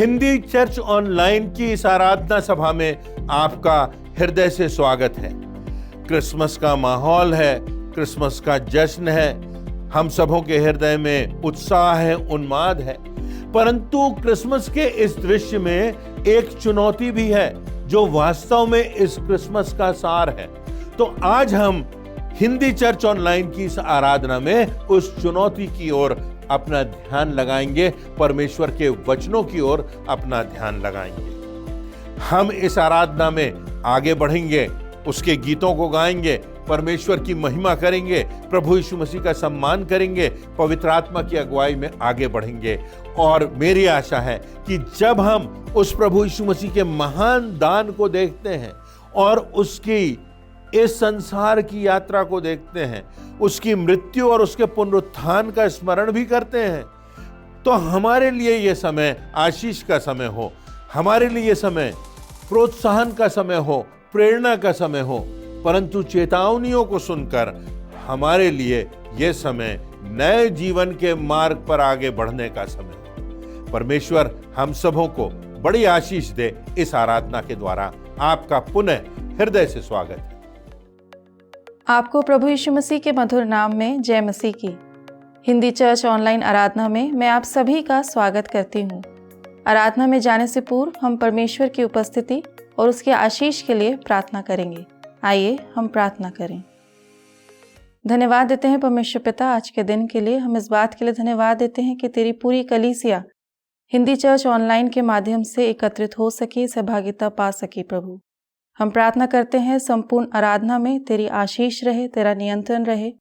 Hindi church online की इस आराधना सभा में आपका हृदय से स्वागत है। क्रिसमस का माहौल है, क्रिसमस का जश्न है, हम सबों के हृदय में उत्साह है, उन्माद है। परंतु क्रिसमस के इस दृश्य में एक चुनौती भी है जो वास्तव में इस क्रिसमस का सार है। तो आज हम हिंदी चर्च ऑनलाइन की इस आराधना में उस चुनौती की ओर अपना ध्यान लगाएंगे, परमेश्वर के वचनों की ओर अपना ध्यान लगाएंगे। हम इस आराधना में आगे बढ़ेंगे, उसके गीतों को गाएंगे, परमेश्वर की महिमा करेंगे, प्रभु यीशु मसीह का सम्मान करेंगे, पवित्र आत्मा की अगुवाई में आगे बढ़ेंगे। और मेरी आशा है कि जब हम उस प्रभु यीशु मसीह के महान दान को देखते हैं और उसकी इस संसार की यात्रा को देखते हैं, उसकी मृत्यु और उसके पुनरुत्थान का स्मरण भी करते हैं, तो हमारे लिए यह समय आशीष का समय हो, हमारे लिए समय प्रोत्साहन का समय हो, प्रेरणा का समय हो। परंतु चेतावनियों को सुनकर हमारे लिए यह समय नए जीवन के मार्ग पर आगे बढ़ने का समय हो। परमेश्वर हम सबों को बड़ी आशीष दे। इस आराधना के द्वारा आपका पुनः हृदय से स्वागत है। आपको प्रभु यीशु मसीह के मधुर नाम में जय मसीह की। हिंदी चर्च ऑनलाइन आराधना में मैं आप सभी का स्वागत करती हूँ। आराधना में जाने से पूर्व हम परमेश्वर की उपस्थिति और उसके आशीष के लिए प्रार्थना करेंगे। आइए हम प्रार्थना करें। धन्यवाद देते हैं परमेश्वर पिता आज के दिन के लिए। हम इस बात के लिए धन्यवाद देते हैं कि तेरी पूरी कलीसिया हिंदी चर्च ऑनलाइन के माध्यम से एकत्रित हो सके, सहभागिता पा सके। प्रभु हम प्रार्थना करते हैं संपूर्ण आराधना में तेरी आशीष रहे, तेरा नियंत्रण रहे।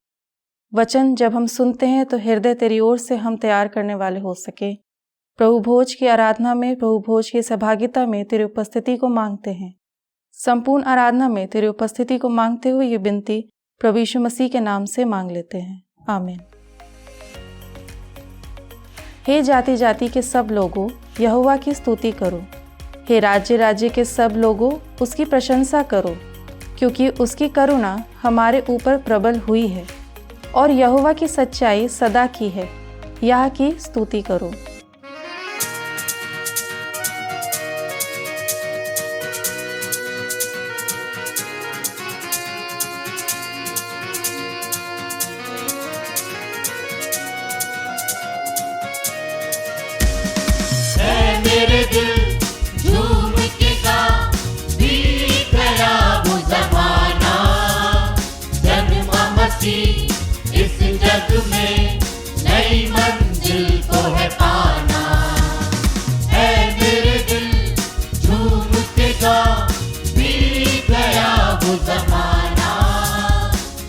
वचन जब हम सुनते हैं तो हृदय तेरी ओर से हम तैयार करने वाले हो सके। प्रभु भोज की आराधना में, प्रभु भोज की सहभागिता में तेरी उपस्थिति को मांगते हैं। संपूर्ण आराधना में तेरी उपस्थिति को मांगते हुए ये विनती प्रभु यीशु मसीह के नाम से मांग लेते हैं, आमीन। हे जाति जाति के सब लोगों, यहोवा की स्तुति करो। हे राज्य राज्य के सब लोगों, उसकी प्रशंसा करो, क्योंकि उसकी करुणा हमारे ऊपर प्रबल हुई है और यहोवा की सच्चाई सदा की है। यह की स्तुति करो। मेरे दिल झूम के गा, बीत गया वो ज़माना, जन्मा मसीह इस जग में, नई मंजिल को है पाना। है मेरे दिल झूम के गा, बीत गया वो ज़माना,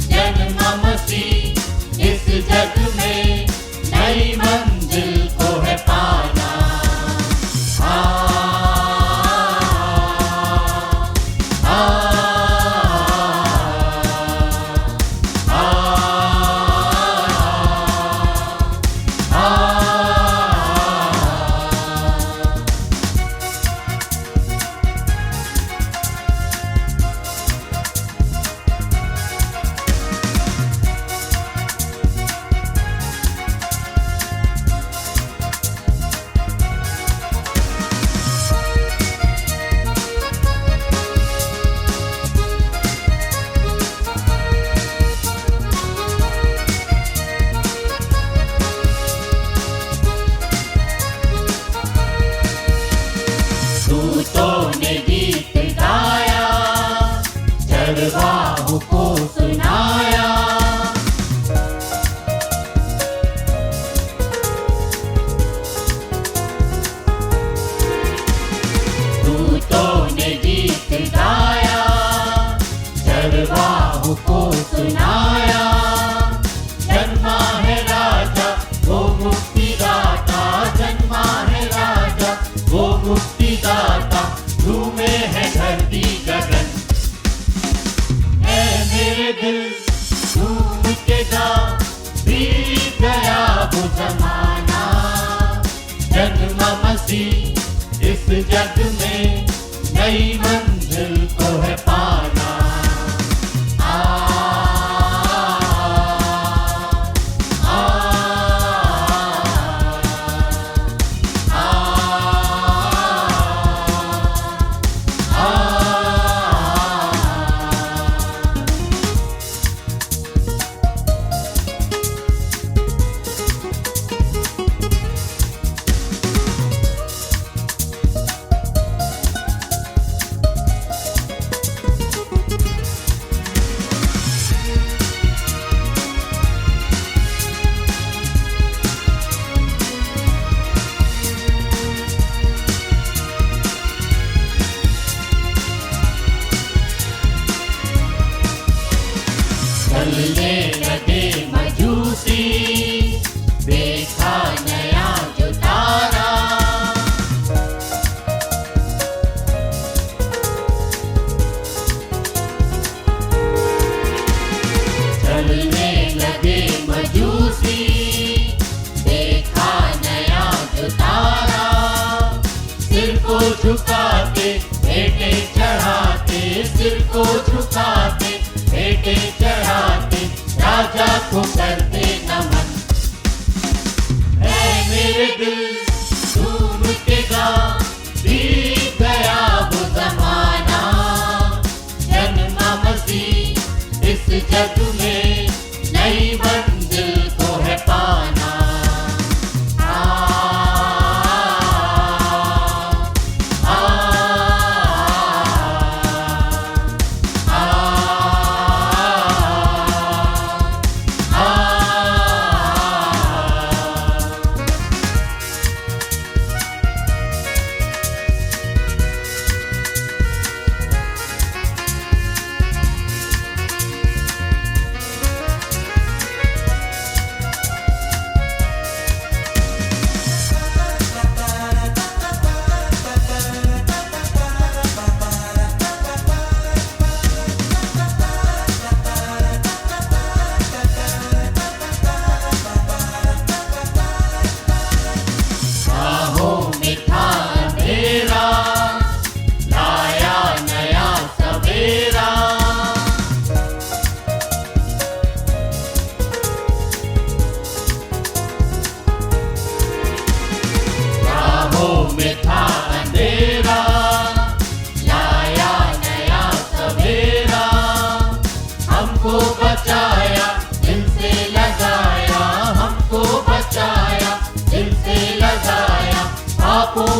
जन्मा मसीह इस जग में, नई मंजिल को है पाना। दूतों ने गीत गाया, चरवाहों को सुनाया। दूतों ने गीत गाया, चरवाहों को सुनाया। जन्मा है राजा वो मुक्तिदाता, जन्मा है राजा वो मुक्तिदाता, झूमे है धरती गगन। है मेरे दिल झूम के गा, बीत गया वो ज़माना, जन्मा मसीह इस जग में, नई मंजिल को है पाना। चलने लगे मजूसी, देखा नया जो तारा। चलने लगे मजूसी, देखा नया जो तारा। सिर को झुकाते भेंटे चढ़ाते, सिर को झुकाते भेंटे चढ़ाते, राजा को करते नमन। है मेरे दिल झूम के गा, बीत गया वो जमाना। जन्मा मसीह इस जग में, नई मंजिल को है पाना।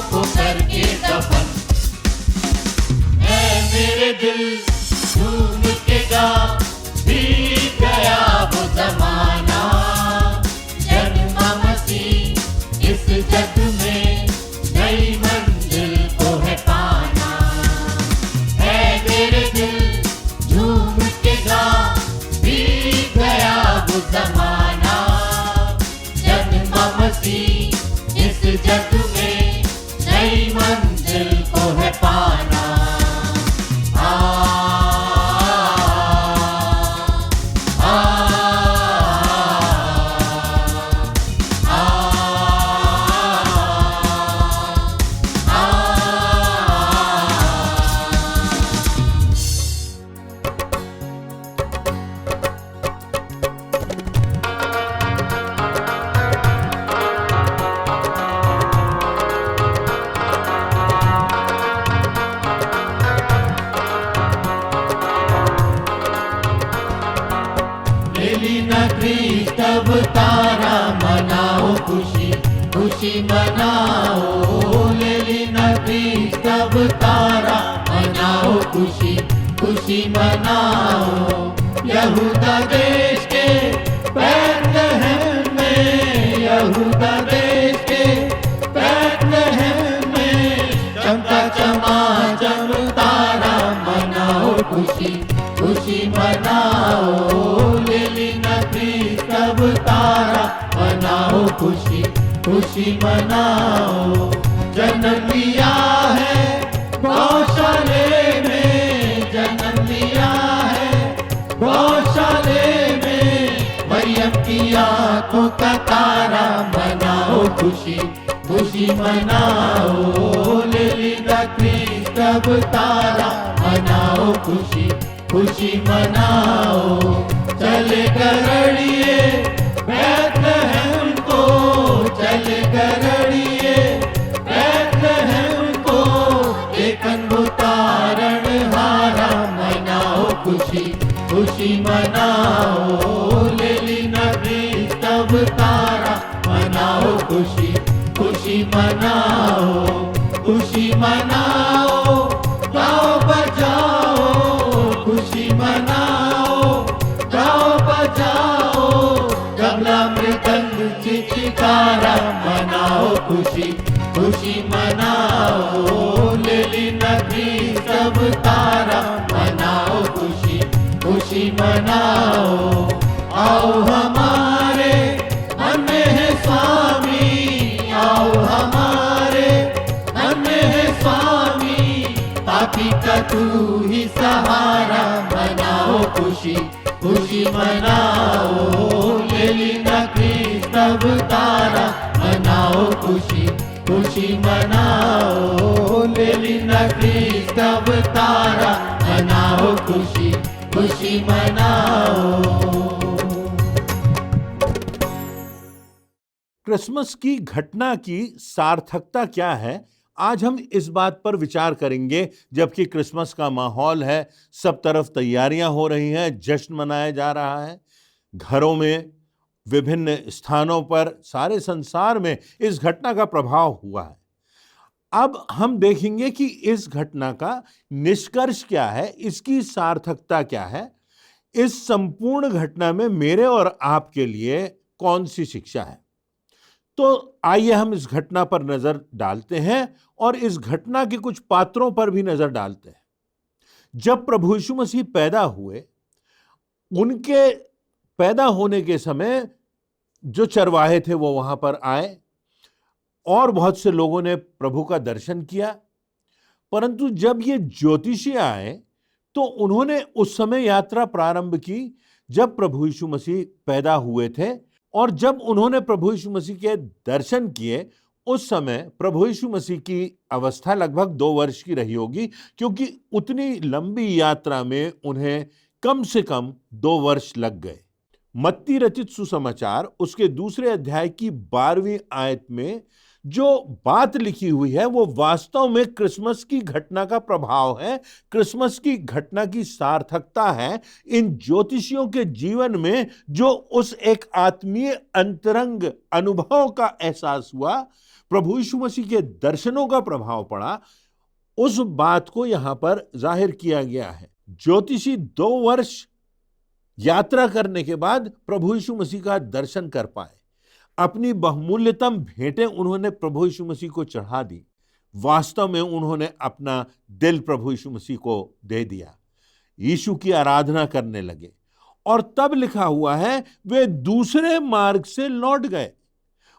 को करके दफन। ऐ मेरे दिल झूम के गा, बीत गया वो जमाना। जन्मा मसीह इस जग में, नई मंजिल को है पाना। ऐ मेरे दिल झूम के गा, बीत गया वो जमाना। जन्मा मसीह इस जग में, नई मंजिल को है पाना। तब तारा मनाओ खुशी, खुशी मनाओ। लेली नदी तब तारा मनाओ खुशी, खुशी मनाओ। यहूदा देश के बैतलहम में, यहूदा देश के बैतलहम में, चमका चमाचम तारा मनाओ खुशी, खुशी मनाओ। लेली नदी तब तारा मनाओ खुशी, खुशी मनाओ। जन्म लिया है गौशाले में, जन्म लिया है गौशाले में। मरियम की आंखों का तारा मनाओ खुशी, खुशी मनाओ। लेली नदी तब तारा मनाओ खुशी, खुशी मनाओ। चले गरड़िए बैतलहम को, चले गरड़िए बैतलहम को। देखन वो तारण हारा मनाओ खुशी, खुशी मनाओ। लेली नदी तब तारा मनाओ खुशी, खुशी मनाओ। खुशी मनाओ, गाओ बजाओ, खुशी मनाओ, गाओ बजाओ। तबला मृदंग चिचिकारा मनाओ खुशी, खुशी मनाओ। लेली नदी सब तारा मनाओ खुशी, खुशी मनाओ। आओ हमारे मन में है स्वामी, आओ हमारे मन में है स्वामी, पापी का तू ही सहारा। मनाओ खुशी खुशी मनाओ, ले लीना क्रिस्त अवतारा। मनाओ खुशी खुशी मनाओ, ले लीना क्रिस्त अवतारा। मनाओ खुशी खुशी मनाओ। क्रिसमस की घटना की सार्थकता क्या है, आज हम इस बात पर विचार करेंगे। जबकि क्रिसमस का माहौल है, सब तरफ तैयारियां हो रही हैं, जश्न मनाया जा रहा है, घरों में, विभिन्न स्थानों पर, सारे संसार में इस घटना का प्रभाव हुआ है। अब हम देखेंगे कि इस घटना का निष्कर्ष क्या है, इसकी सार्थकता क्या है, इस संपूर्ण घटना में मेरे और आपके लिए कौन सी शिक्षा है। तो आइए हम इस घटना पर नजर डालते हैं और इस घटना के कुछ पात्रों पर भी नजर डालते हैं। जब प्रभु यीशु मसीह पैदा हुए, उनके पैदा होने के समय जो चरवाहे थे वो वहां पर आए और बहुत से लोगों ने प्रभु का दर्शन किया। परंतु जब ये ज्योतिषी आए तो उन्होंने उस समय यात्रा प्रारंभ की जब प्रभु यीशु मसीह पैदा हुए थे, और जब उन्होंने प्रभु यीशु मसीह के दर्शन किए उस समय प्रभु यीशु मसीह की अवस्था लगभग 2 वर्ष की रही होगी, क्योंकि उतनी लंबी यात्रा में उन्हें कम से कम 2 वर्ष लग गए। मत्ती रचित सुसमाचार उसके 2 अध्याय की 12वीं आयत में जो बात लिखी हुई है वो वास्तव में क्रिसमस की घटना का प्रभाव है, क्रिसमस की घटना की सार्थकता है। इन ज्योतिषियों के जीवन में जो उस एक आत्मीय अंतरंग अनुभव का एहसास हुआ, प्रभु यीशु मसीह के दर्शनों का प्रभाव पड़ा, उस बात को यहां पर जाहिर किया गया है। ज्योतिषी 2 वर्ष यात्रा करने के बाद प्रभु यीशु मसीह का दर्शन कर पाए। अपनी बहुमूल्यतम भेंटें उन्होंने प्रभु यीशु मसीह को चढ़ा दी। वास्तव में उन्होंने अपना दिल प्रभु यीशु मसीह को दे दिया, यीशु की आराधना करने लगे। और तब लिखा हुआ है वे दूसरे मार्ग से लौट गए।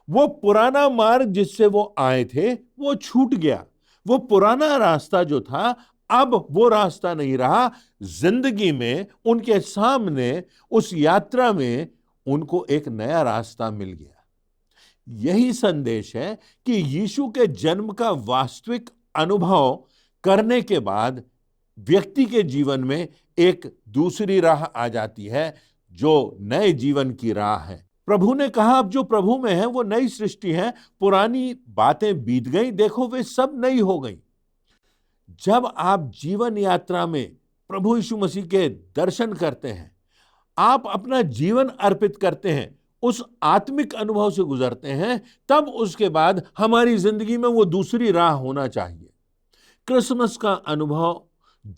वो पुराना मार्ग जिससे वो आए थे वो छूट गया। वो पुराना रास्ता जो था अब वो रास्ता नहीं रहा। जिंदगी में उनके सामने उस यात्रा में उनको एक नया रास्ता मिल गया। यही संदेश है कि यीशु के जन्म का वास्तविक अनुभव करने के बाद व्यक्ति के जीवन में एक दूसरी राह आ जाती है, जो नए जीवन की राह है। प्रभु ने कहा अब जो प्रभु में है वो नई सृष्टि है, पुरानी बातें बीत गई, देखो वे सब नई हो गई। जब आप जीवन यात्रा में प्रभु यीशु मसीह के दर्शन करते हैं, आप अपना जीवन अर्पित करते हैं, उस आत्मिक अनुभव से गुजरते हैं, तब उसके बाद हमारी जिंदगी में वो दूसरी राह होना चाहिए। क्रिसमस का अनुभव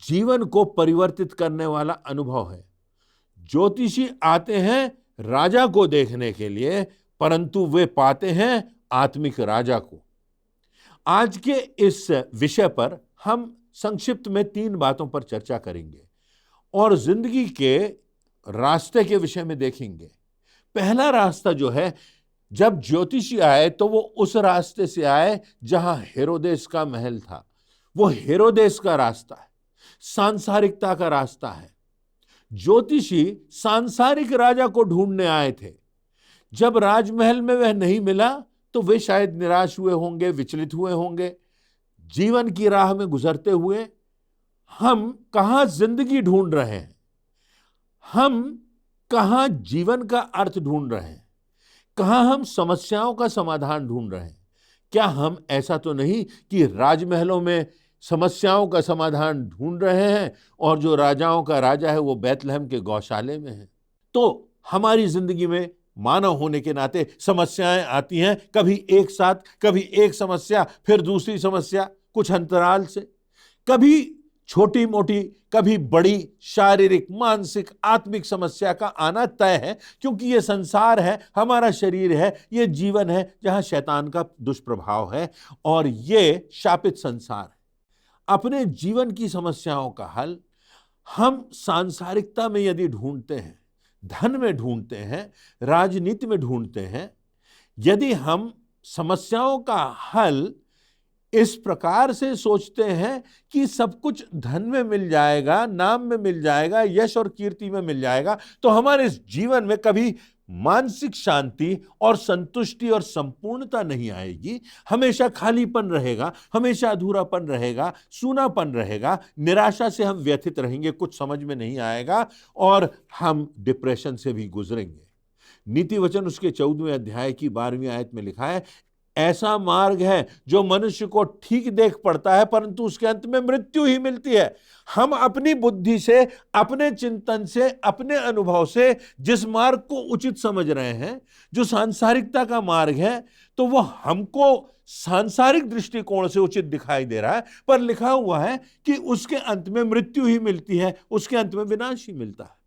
जीवन को परिवर्तित करने वाला अनुभव है। ज्योतिषी आते हैं राजा को देखने के लिए, परंतु वे पाते हैं आत्मिक राजा को। आज के इस विषय पर हम संक्षिप्त में 3 बातों पर चर्चा करेंगे और जिंदगी के रास्ते के विषय में देखेंगे। पहला रास्ता जो है, जब ज्योतिषी आए तो वो उस रास्ते से आए जहां हेरोदेस का महल था। वो हेरोदेस का रास्ता है, सांसारिकता का रास्ता है। ज्योतिषी सांसारिक राजा को ढूंढने आए थे। जब राजमहल में वह नहीं मिला तो वे शायद निराश हुए होंगे, विचलित हुए होंगे। जीवन की राह में गुजरते हुए हम कहां जिंदगी ढूंढ रहे हैं, हम कहां जीवन का अर्थ ढूंढ रहे हैं, कहां हम समस्याओं का समाधान ढूंढ रहे हैं। क्या हम ऐसा तो नहीं कि राजमहलों में समस्याओं का समाधान ढूंढ रहे हैं और जो राजाओं का राजा है वो बैतलहम के गौशाले में है। तो हमारी जिंदगी में मानव होने के नाते समस्याएं आती हैं, कभी एक साथ, कभी एक समस्या फिर दूसरी समस्या, कुछ अंतराल से, कभी छोटी मोटी, कभी बड़ी शारीरिक, मानसिक, आत्मिक समस्या का आना तय है, क्योंकि ये संसार है, हमारा शरीर है, ये जीवन है जहां शैतान का दुष्प्रभाव है और ये शापित संसार है। अपने जीवन की समस्याओं का हल हम सांसारिकता में यदि ढूंढते हैं, धन में ढूंढते हैं, राजनीति में ढूंढते हैं, यदि हम समस्याओं का हल इस प्रकार से सोचते हैं कि सब कुछ धन में मिल जाएगा, नाम में मिल जाएगा, यश और कीर्ति में मिल जाएगा, तो हमारे इस जीवन में कभी मानसिक शांति और संतुष्टि और संपूर्णता नहीं आएगी। हमेशा खालीपन रहेगा, हमेशा अधूरापन रहेगा, सूनापन रहेगा, निराशा से हम व्यथित रहेंगे, कुछ समझ में नहीं आएगा और हम डिप्रेशन से भी गुजरेंगे। नीति वचन उसके 14वें अध्याय की 12वीं आयत में लिखा है, ऐसा मार्ग है जो मनुष्य को ठीक देख पड़ता है, परंतु उसके अंत में मृत्यु ही मिलती है। हम अपनी बुद्धि से, अपने चिंतन से, अपने अनुभव से जिस मार्ग को उचित समझ रहे हैं, जो सांसारिकता का मार्ग है, तो वो हमको सांसारिक दृष्टिकोण से उचित दिखाई दे रहा है, पर लिखा हुआ है कि उसके अंत में मृत्यु ही मिलती है, उसके अंत में विनाश ही मिलता है।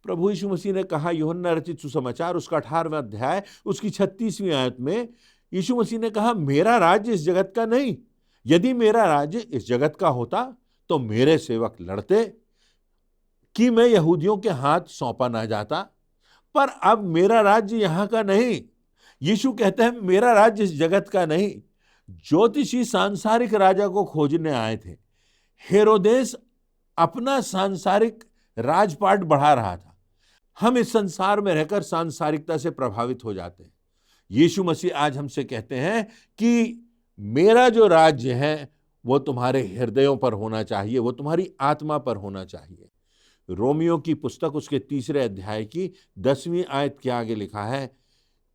प्रभु यीशु मसीह ने कहा, यूहन्ना रचित सुसमाचार उसका 18वां अध्याय उसकी 36वीं आयत में, यीशु मसीह ने कहा, मेरा राज्य इस जगत का नहीं। यदि मेरा राज्य इस जगत का होता तो मेरे सेवक लड़ते कि मैं यहूदियों के हाथ सौंपा ना जाता, पर अब मेरा राज्य यहां का नहीं। यीशु कहते हैं, मेरा राज्य इस जगत का नहीं। ज्योतिषी सांसारिक राजा को खोजने आए थे। हेरोदेस अपना सांसारिक राजपाट बढ़ा रहा था। हम इस संसार में रहकर सांसारिकता से प्रभावित हो जाते हैं। यीशु मसीह आज हमसे कहते हैं कि मेरा जो राज्य है वो तुम्हारे हृदयों पर होना चाहिए, वो तुम्हारी आत्मा पर होना चाहिए। रोमियो की पुस्तक उसके 3रे अध्याय की 10वीं आयत के आगे लिखा है,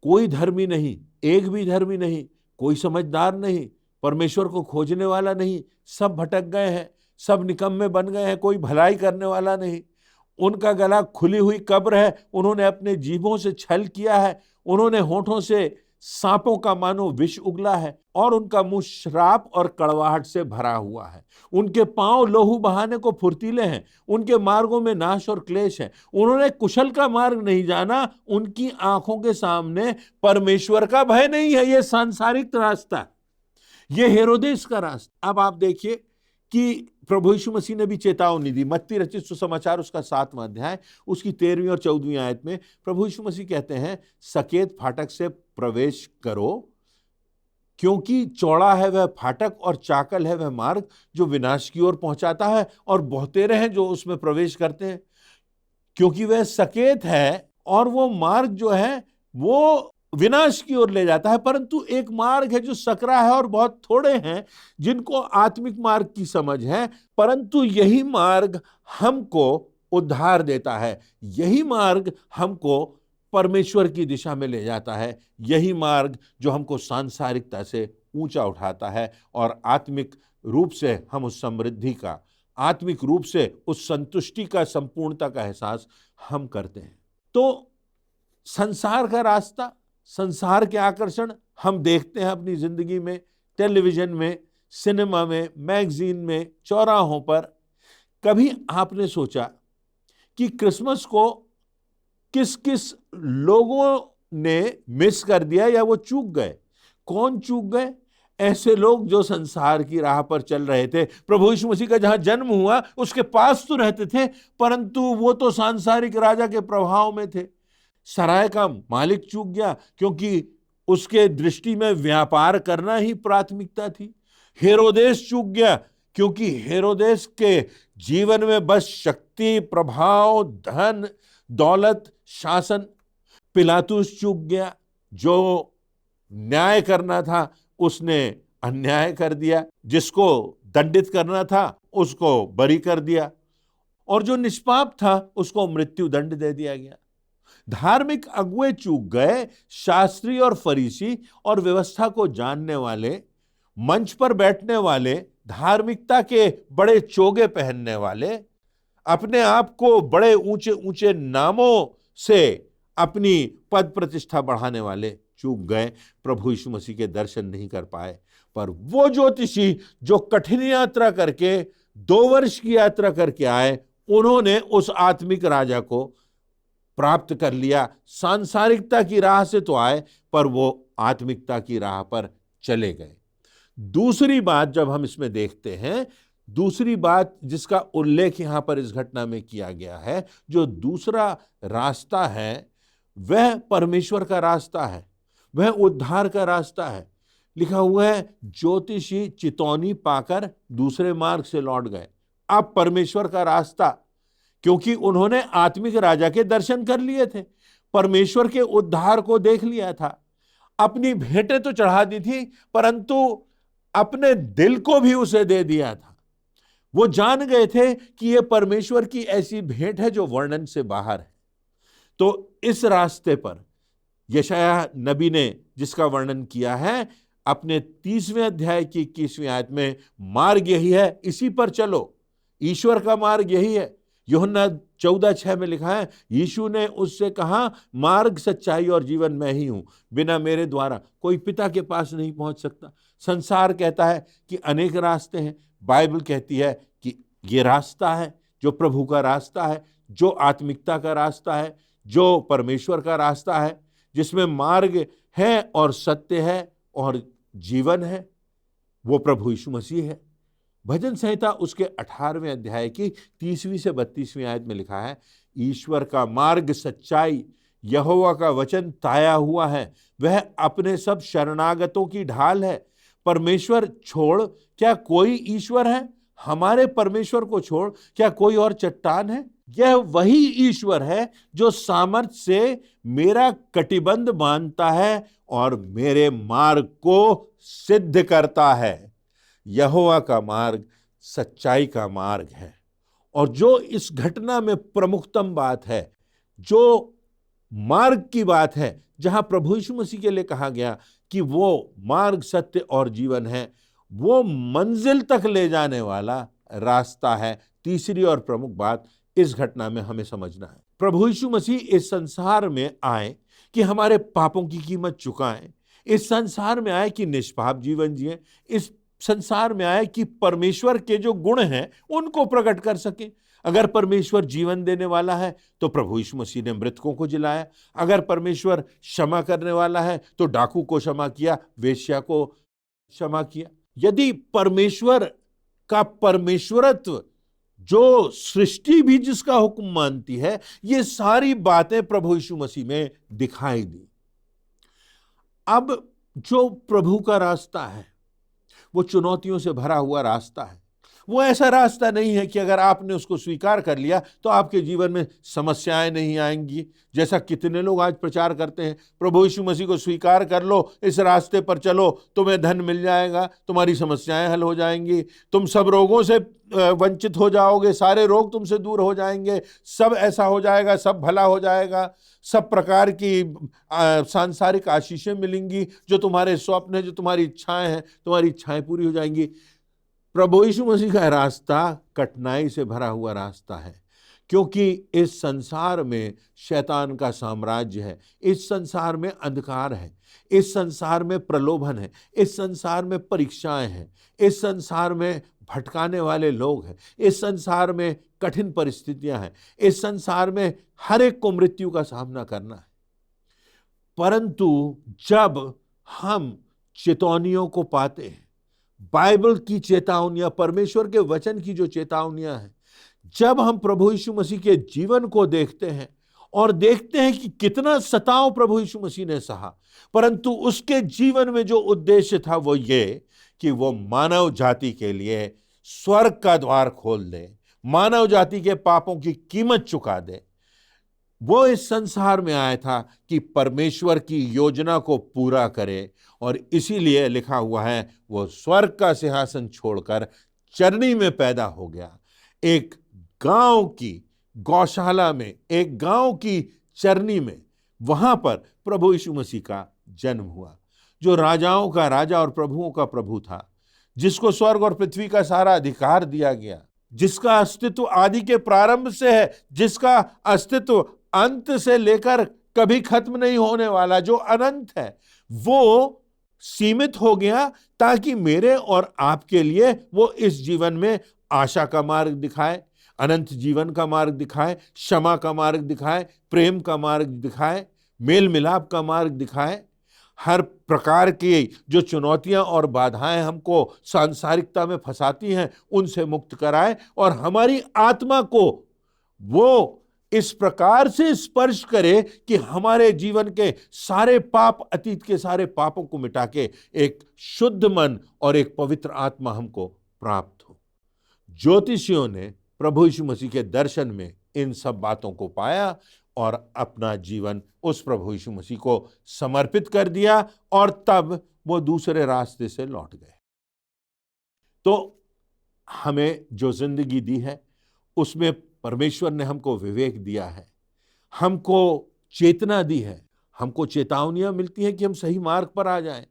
कोई धर्मी नहीं, एक भी धर्मी नहीं, कोई समझदार नहीं, परमेश्वर को खोजने वाला नहीं, सब भटक गए हैं, सब निकम्मे बन गए हैं, कोई भलाई करने वाला नहीं। उनका गला खुली हुई कब्र है, उन्होंने अपने जीभों से छल किया है, उन्होंने होठों से सांपों का मानो विष उगला है और उनका मुंह श्राप और कड़वाहट से भरा हुआ है। उनके पांव लोहू बहाने को फुर्तीले हैं, उनके मार्गों में नाश और क्लेश है। उन्होंने कुशल का मार्ग नहीं जाना, उनकी आंखों के सामने परमेश्वर का भय नहीं है। यह सांसारिक रास्ता, यह हेरोदेस का रास्ता। अब आप देखिए कि प्रभु यीशु मसीह ने भी चेतावनी दी। मत्ती रचित सुसमाचार उसका 7वां अध्याय उसकी 13वीं और 14वीं आयत में प्रभु यीशु मसीह कहते हैं, सकेत फाटक से प्रवेश करो, क्योंकि चौड़ा है वह फाटक और चाकल है वह मार्ग जो विनाश की ओर पहुंचाता है, और बहुतेरे हैं जो उसमें प्रवेश करते हैं। क्योंकि वह सकेत है और वो मार्ग जो है वो विनाश की ओर ले जाता है, परंतु एक मार्ग है जो सकरा है और बहुत थोड़े हैं जिनको आत्मिक मार्ग की समझ है, परंतु यही मार्ग हमको उद्धार देता है, यही मार्ग हमको परमेश्वर की दिशा में ले जाता है, यही मार्ग जो हमको सांसारिकता से ऊंचा उठाता है और आत्मिक रूप से हम उस समृद्धि का, आत्मिक रूप से उस संतुष्टि का, संपूर्णता का एहसास हम करते हैं। तो संसार का रास्ता, संसार के आकर्षण हम देखते हैं अपनी जिंदगी में, टेलीविजन में, सिनेमा में, मैगजीन में, चौराहों पर। कभी आपने सोचा कि क्रिसमस को किस किस लोगों ने मिस कर दिया या वो चूक गए? कौन चूक गए? ऐसे लोग जो संसार की राह पर चल रहे थे। प्रभु यीशु मसीह का जहां जन्म हुआ उसके पास तो रहते थे, परंतु वो तो सांसारिक राजा के प्रभाव में थे। सराय का मालिक चूक गया क्योंकि उसके दृष्टि में व्यापार करना ही प्राथमिकता थी। हेरोदेस चूक गया क्योंकि हेरोदेस के जीवन में बस शक्ति, प्रभाव, धन, दौलत, शासन। पिलातुस चूक गया, जो न्याय करना था उसने अन्याय कर दिया, जिसको दंडित करना था उसको बरी कर दिया, और जो निष्पाप था उसको मृत्यु दंड दे दिया गया। धार्मिक अगुए चूक गए, शास्त्री और फरीसी और व्यवस्था को जानने वाले, मंच पर बैठने वाले, धार्मिकता के बड़े चोगे पहनने वाले, अपने आप को बड़े ऊंचे ऊंचे नामों से अपनी पद प्रतिष्ठा बढ़ाने वाले चूक गए, प्रभु यीशु मसीह के दर्शन नहीं कर पाए। पर वो ज्योतिषी जो कठिन यात्रा करके 2 वर्ष की यात्रा करके आए, उन्होंने उस आत्मिक राजा को प्राप्त कर लिया। सांसारिकता की राह से तो आए, पर वो आत्मिकता की राह पर चले गए। दूसरी बात जब हम इसमें देखते हैं दूसरी बात जिसका उल्लेख यहां पर इस घटना में किया गया है, जो दूसरा रास्ता है वह परमेश्वर का रास्ता है, वह उद्धार का रास्ता है। लिखा हुआ है, ज्योतिषी चितौनी पाकर दूसरे मार्ग से लौट गए। अब परमेश्वर का रास्ता, क्योंकि उन्होंने आत्मिक राजा के दर्शन कर लिए थे, परमेश्वर के उद्धार को देख लिया था, अपनी भेंटें तो चढ़ा दी थी, परंतु अपने दिल को भी उसे दे दिया था। वो जान गए थे कि यह परमेश्वर की ऐसी भेंट है जो वर्णन से बाहर है। तो इस रास्ते पर यशायाह नबी ने जिसका वर्णन किया है अपने 30वें अध्याय की 21वीं आयत में, मार्ग यही है, इसी पर चलो, ईश्वर का मार्ग यही है। यूहन्ना 14:6 में लिखा है, यीशु ने उससे कहा, मार्ग, सच्चाई और जीवन मैं ही हूं, बिना मेरे द्वारा कोई पिता के पास नहीं पहुंच सकता। संसार कहता है कि अनेक रास्ते हैं, बाइबल कहती है कि ये रास्ता है जो प्रभु का रास्ता है, जो आत्मिकता का रास्ता है, जो परमेश्वर का रास्ता है, जिसमें मार्ग है और सत्य है और जीवन है, वो प्रभु यीशु मसीह है। भजन संहिता उसके 18वें अध्याय की 30वीं से 32वीं आयत में लिखा है, ईश्वर का मार्ग सच्चाई, यहोवा का वचन ताया हुआ है, वह अपने सब शरणागतों की ढाल है। परमेश्वर छोड़ क्या कोई ईश्वर है? हमारे परमेश्वर को छोड़ क्या कोई और चट्टान है? यह वही ईश्वर है जो सामर्थ्य से मेरा कटिबंध बांधता है और मेरे मार्ग को सिद्ध करता है। यहोवा का मार्ग सच्चाई का मार्ग है। और जो इस घटना में प्रमुखतम बात है, जो मार्ग की बात है, जहां प्रभु यीशु मसीह के लिए कहा गया कि वो मार्ग, सत्य और जीवन है, वो मंजिल तक ले जाने वाला रास्ता है। तीसरी और प्रमुख बात इस घटना में हमें समझना है, प्रभु यीशु मसीह इस संसार में आए कि हमारे पापों की कीमत चुकाएं, इस संसार में आए कि निष्पाप जीवन जिए, इस संसार में आए कि परमेश्वर के जो गुण हैं उनको प्रकट कर सके। अगर परमेश्वर जीवन देने वाला है तो प्रभु यीशु मसीह ने मृतकों को जिलाया। अगर परमेश्वर क्षमा करने वाला है तो डाकू को क्षमा किया, वेश्या को क्षमा किया। यदि परमेश्वर का परमेश्वरत्व, जो सृष्टि भी जिसका हुक्म मानती है, ये सारी बातें प्रभु यीशु मसीह में दिखाई दी। अब जो प्रभु का रास्ता है वो चुनौतियों से भरा हुआ रास्ता है। वो ऐसा रास्ता नहीं है कि अगर आपने उसको स्वीकार कर लिया तो आपके जीवन में समस्याएं नहीं आएंगी। जैसा कितने लोग आज प्रचार करते हैं, प्रभु यीशु मसीह को स्वीकार कर लो, इस रास्ते पर चलो, तुम्हें धन मिल जाएगा, तुम्हारी समस्याएं हल हो जाएंगी, तुम सब रोगों से वंचित हो जाओगे, सारे रोग तुमसे दूर हो जाएंगे, सब ऐसा हो जाएगा, सब भला हो जाएगा, सब प्रकार की सांसारिक आशीषें मिलेंगी, जो तुम्हारे स्वप्न है, जो तुम्हारी इच्छाएं हैं, तुम्हारी इच्छाएं पूरी हो जाएंगी। प्रभु यीशु मसीह का रास्ता कठिनाई से भरा हुआ रास्ता है, क्योंकि इस संसार में शैतान का साम्राज्य है, इस संसार में अंधकार है, इस संसार में प्रलोभन है, इस संसार में परीक्षाएं हैं, इस संसार में भटकाने वाले लोग हैं, इस संसार में कठिन परिस्थितियां हैं, इस संसार में हर एक को मृत्यु का सामना करना है। परंतु जब हम चेतावनियों को पाते हैं, बाइबल की चेतावनियां, परमेश्वर के वचन की जो चेतावनियां हैं, जब हम प्रभु यीशु मसीह के जीवन को देखते हैं और देखते हैं कि कितना सताव प्रभु यीशु मसीह ने सहा, परंतु उसके जीवन में जो उद्देश्य था वो ये कि वो मानव जाति के लिए स्वर्ग का द्वार खोल दे, मानव जाति के पापों की कीमत चुका दे। वो इस संसार में आया था कि परमेश्वर की योजना को पूरा करे, और इसीलिए लिखा हुआ है वो स्वर्ग का सिंहासन छोड़कर चरनी में पैदा हो गया। एक गांव की गौशाला में, एक गांव की चरनी में, वहां पर प्रभु यीशु मसीह का जन्म हुआ, जो राजाओं का राजा और प्रभुओं का प्रभु था, जिसको स्वर्ग और पृथ्वी का सारा अधिकार दिया गया, जिसका अस्तित्व आदि के प्रारंभ से है, जिसका अस्तित्व अंत से लेकर कभी खत्म नहीं होने वाला, जो अनंत है, वो सीमित हो गया ताकि मेरे और आपके लिए वो इस जीवन में आशा का मार्ग दिखाए, अनंत जीवन का मार्ग दिखाए, क्षमा का मार्ग दिखाए, प्रेम का मार्ग दिखाए, मेल मिलाप का मार्ग दिखाए। हर प्रकार की जो चुनौतियां और बाधाएं हमको सांसारिकता में फंसाती हैं उनसे मुक्त कराए और हमारी आत्मा को वो इस प्रकार से स्पर्श करे कि हमारे जीवन के सारे पाप, अतीत के सारे पापों को मिटा के एक शुद्ध मन और एक पवित्र आत्मा हमको प्राप्त हो। ज्योतिषियों ने प्रभु यीशु मसीह के दर्शन में इन सब बातों को पाया और अपना जीवन उस प्रभु यीशु मसीह को समर्पित कर दिया और तब वो दूसरे रास्ते से लौट गए। तो हमें जो जिंदगी दी है उसमें परमेश्वर ने हमको विवेक दिया है, हमको चेतना दी है, हमको चेतावनियां मिलती हैं कि हम सही मार्ग पर आ जाएं।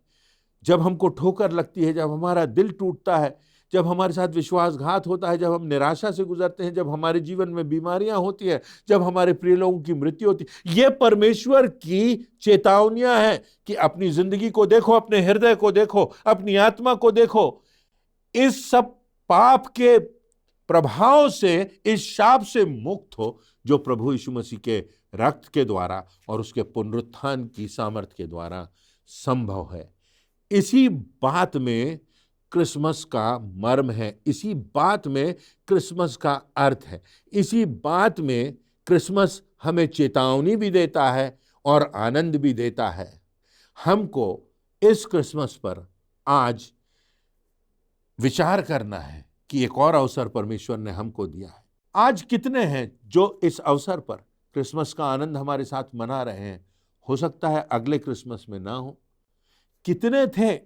जब हमको ठोकर लगती है, जब हमारा दिल टूटता है, जब हमारे साथ विश्वासघात होता है, जब हम निराशा से गुजरते हैं, जब हमारे जीवन में बीमारियां होती है, जब हमारे प्रिय लोगों की मृत्यु होती है, ये परमेश्वर की चेतावनियां हैं कि अपनी जिंदगी को देखो, अपने हृदय को देखो, अपनी आत्मा को देखो। इस सब पाप के प्रभाव से, इस शाप से मुक्त हो जो प्रभु यीशु मसीह के रक्त के द्वारा और उसके पुनरुत्थान की सामर्थ्य के द्वारा संभव है। इसी बात में क्रिसमस का मर्म है, इसी बात में क्रिसमस का अर्थ है, इसी बात में क्रिसमस हमें चेतावनी भी देता है और आनंद भी देता है। हमको इस क्रिसमस पर आज विचार करना है कि एक और अवसर परमेश्वर ने हमको दिया है। आज कितने हैं जो इस अवसर पर क्रिसमस का आनंद हमारे साथ मना रहे हैं? हो सकता है अगले क्रिसमस में ना हो। कितने थे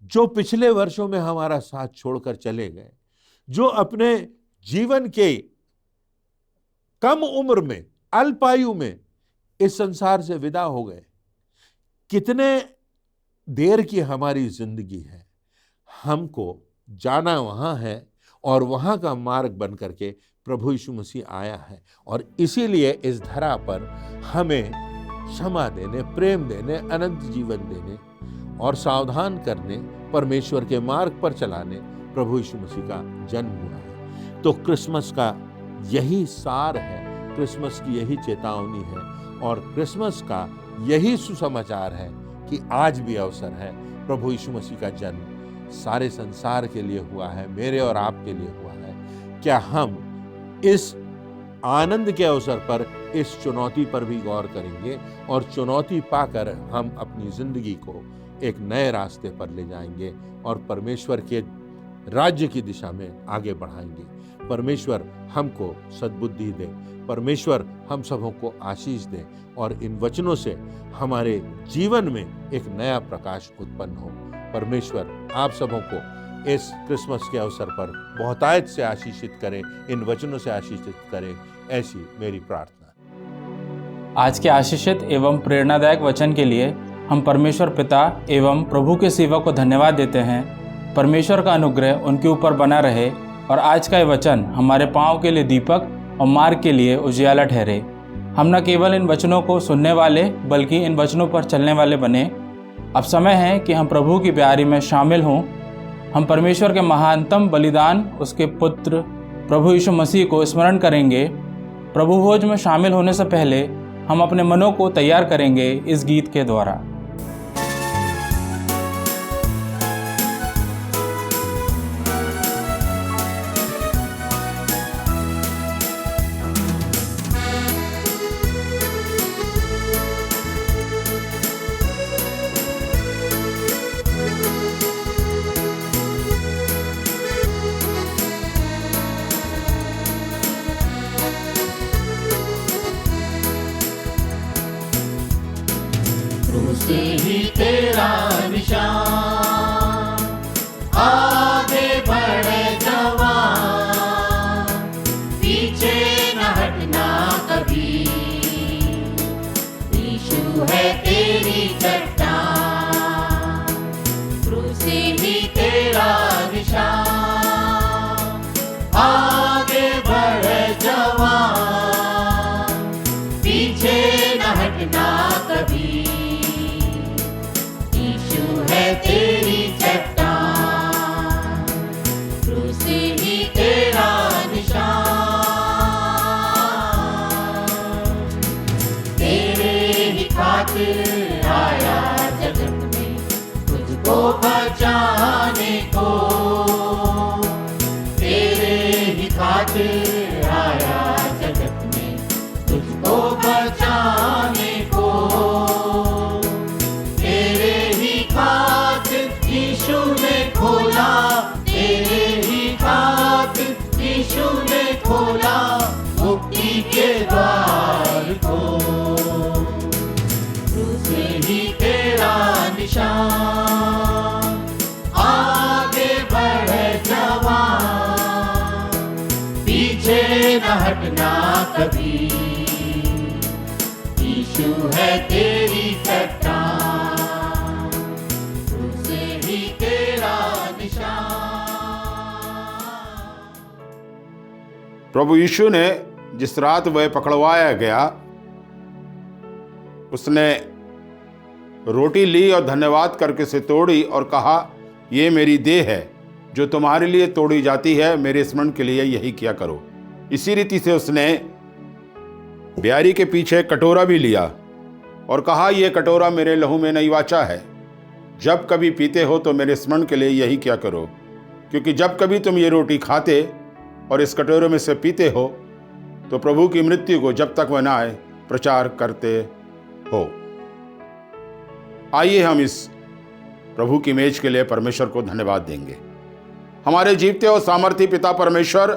जो पिछले वर्षों में हमारा साथ छोड़कर चले गए, जो अपने जीवन के कम उम्र में, अल्पायु में इस संसार से विदा हो गए। कितने देर की हमारी जिंदगी है, हमको जाना वहां है और वहां का मार्ग बन करके प्रभु यीशु मसीह आया है और इसीलिए इस धरा पर हमें क्षमा देने, प्रेम देने, अनंत जीवन देने और सावधान करने, परमेश्वर के मार्ग पर चलाने प्रभु यीशु मसीह का जन्म हुआ है। तो क्रिसमस का यही सार है, क्रिसमस की यही चेतावनी है और क्रिसमस का यही सुसमाचार है कि आज भी अवसर है। प्रभु यीशु मसीह का जन्म सारे संसार के लिए हुआ है, मेरे और आपके लिए हुआ है। क्या हम इस आनंद के अवसर पर इस चुनौती पर भी गौर करेंगे और चुनौती पाकर हम अपनी जिंदगी को एक नए रास्ते पर ले जाएंगे और परमेश्वर के राज्य की दिशा में आगे बढ़ाएंगे। परमेश्वर हमको सद्बुद्धि दे, परमेश्वर हम सबों को आशीष दे और इन वचनों से हमारे जीवन में एक नया प्रकाश उत्पन्न हो। परमेश्वर आप सबों को इस क्रिसमस के अवसर पर बहुतायत से आशीषित करें, इन वचनों से आशीषित करें, ऐसी मेरी प्रार्थना। आज के आशीषित एवं प्रेरणादायक वचन के लिए हम परमेश्वर पिता एवं प्रभु के सेवक को धन्यवाद देते हैं। परमेश्वर का अनुग्रह उनके ऊपर बना रहे और आज का ये वचन हमारे पाँव के लिए दीपक और मार्ग के लिए उजियाला ठहरे। हम न केवल इन वचनों को सुनने वाले बल्कि इन वचनों पर चलने वाले बने। अब समय है कि हम प्रभु की प्यारी में शामिल हों। हम परमेश्वर के महानतम बलिदान, उसके पुत्र प्रभु यीशु मसीह को स्मरण करेंगे। प्रभु भोज में शामिल होने से पहले हम अपने मनों को तैयार करेंगे इस गीत के द्वारा। से ही तेरा निशान, आगे बढ़े जवान, पीछे न हटना कभी। यीशु है तेरी चट्टान, क्रूस से ही तेरा निशान, आगे बढ़े जवान, पीछे न हटना कभी। तेरी चट्टान, क्रूस ही तेरा निशान, तेरे ही खातिर आया जग बचाने को, तेरे ही खातिर आया जगत में, तुझको बचाने को, तेरे ही खातिर यीशु ने खोला, तेरे ही खातिर यीशु ने खोला मुक्ति के द्वार को। तुझसे ही तेरा निशान, आगे बढ़ जवान, पीछे न हटना कभी, यीशु है तेरी चट्टान, तुझसे ही तेरा निशान। प्रभु यीशु ने जिस रात वह पकड़वाया गया, उसने रोटी ली और धन्यवाद करके उसे तोड़ी और कहा, ये मेरी देह है जो तुम्हारे लिए तोड़ी जाती है, मेरे स्मरण के लिए यही किया करो। इसी रीति से उसने ब्यारी के पीछे कटोरा भी लिया और कहा, यह कटोरा मेरे लहू में नई वाचा है, जब कभी पीते हो तो मेरे स्मरण के लिए यही किया करो। क्योंकि जब कभी तुम ये रोटी खाते और इस कटोरे में से पीते हो तो प्रभु की मृत्यु को जब तक वह न आए प्रचार करते हो। आइए हम इस प्रभु की मेज के लिए परमेश्वर को धन्यवाद देंगे। हमारे जीवते और सामर्थी पिता परमेश्वर,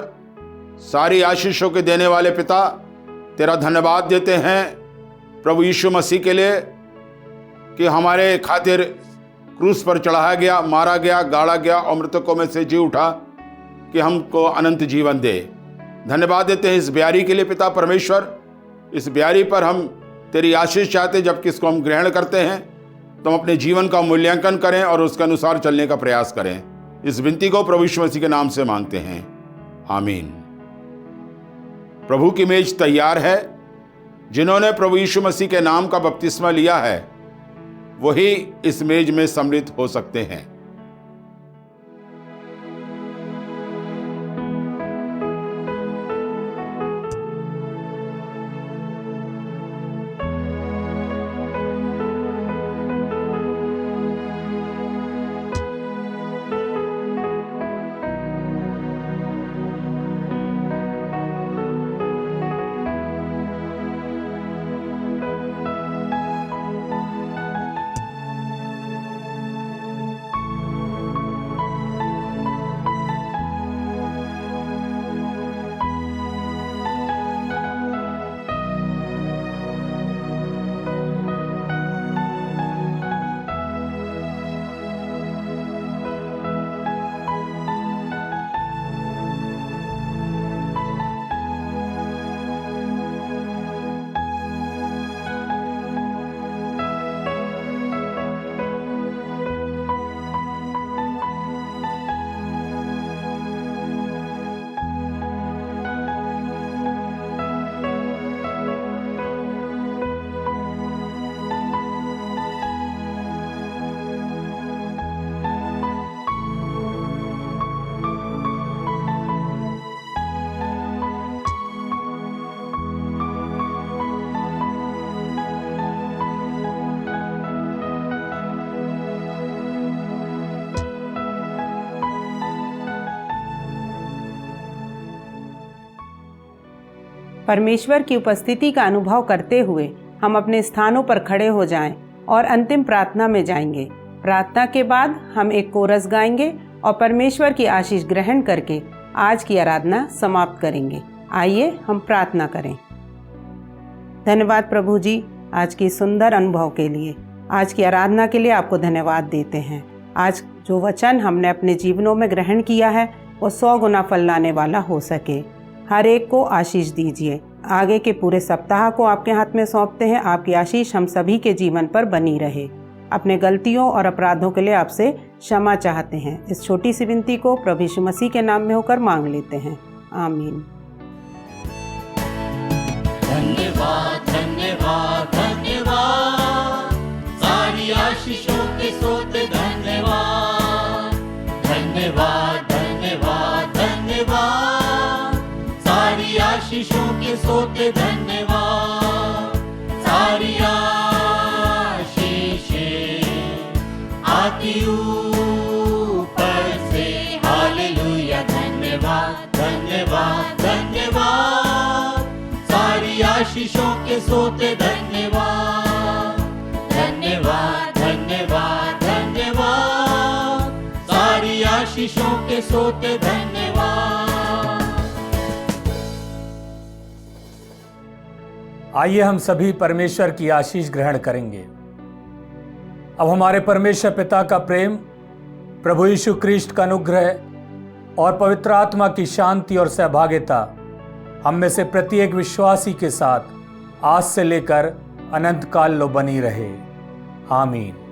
सारी आशीषों के देने वाले पिता, तेरा धन्यवाद देते हैं प्रभु यीशु मसीह के लिए कि हमारे खातिर क्रूस पर चढ़ाया गया, मारा गया, गाड़ा गया और मृतकों में से जी उठा कि हमको अनंत जीवन दे। धन्यवाद देते हैं इस ब्यारी के लिए पिता परमेश्वर। इस ब्यारी पर हम तेरी आशीष चाहते, जबकि इसको हम ग्रहण करते हैं तो हम अपने जीवन का मूल्यांकन करें और उसके अनुसार चलने का प्रयास करें। इस विनती को प्रभु यीशु मसीह के नाम से मांगते हैं, आमीन। प्रभु की मेज तैयार है। जिन्होंने प्रभु यीशु मसीह के नाम का बपतिस्मा लिया है वही इस मेज में सम्मिलित हो सकते हैं। परमेश्वर की उपस्थिति का अनुभव करते हुए हम अपने स्थानों पर खड़े हो जाएं और अंतिम प्रार्थना में जाएंगे। प्रार्थना के बाद हम एक कोरस गाएंगे और परमेश्वर की आशीष ग्रहण करके आज की आराधना समाप्त करेंगे। आइए हम प्रार्थना करें। धन्यवाद प्रभु जी, आज की सुंदर अनुभव के लिए, आज की आराधना के लिए आपको धन्यवाद देते हैं। आज जो वचन हमने अपने जीवनों में ग्रहण किया है वो 100 गुना फल लाने वाला हो सके। हर एक को आशीष दीजिए। आगे के पूरे सप्ताह को आपके हाथ में सौंपते हैं। आपकी आशीष हम सभी के जीवन पर बनी रहे। अपने गलतियों और अपराधों के लिए आपसे क्षमा चाहते हैं। इस छोटी सी विनती को प्रभु यीशु मसीह के नाम में होकर मांग लेते हैं, आमीन। धन्यवाद धन्यवाद धन्यवाद, सारी आशीषों के स्रोत धन्यवाद। धन्यवाद धन्यवाद धन्यवाद, सारी आशीषों के स्रोत धन्यवाद। सारी आशीषें आती भी ऊपर से हालेलुया धन्यवाद धन्यवाद धन्यवाद, सारी आशीषों के सोते धन्यवाद धन्यवाद धन्यवाद धन्यवाद, सारी आशीषों के सोते धन्यवाद। आइए हम सभी परमेश्वर की आशीष ग्रहण करेंगे। अब हमारे परमेश्वर पिता का प्रेम, प्रभु यीशु क्रिस्ट का अनुग्रह और पवित्र आत्मा की शांति और सहभागिता हम में से प्रत्येक विश्वासी के साथ आज से लेकर अनंत काल लो बनी रहे। आमीन।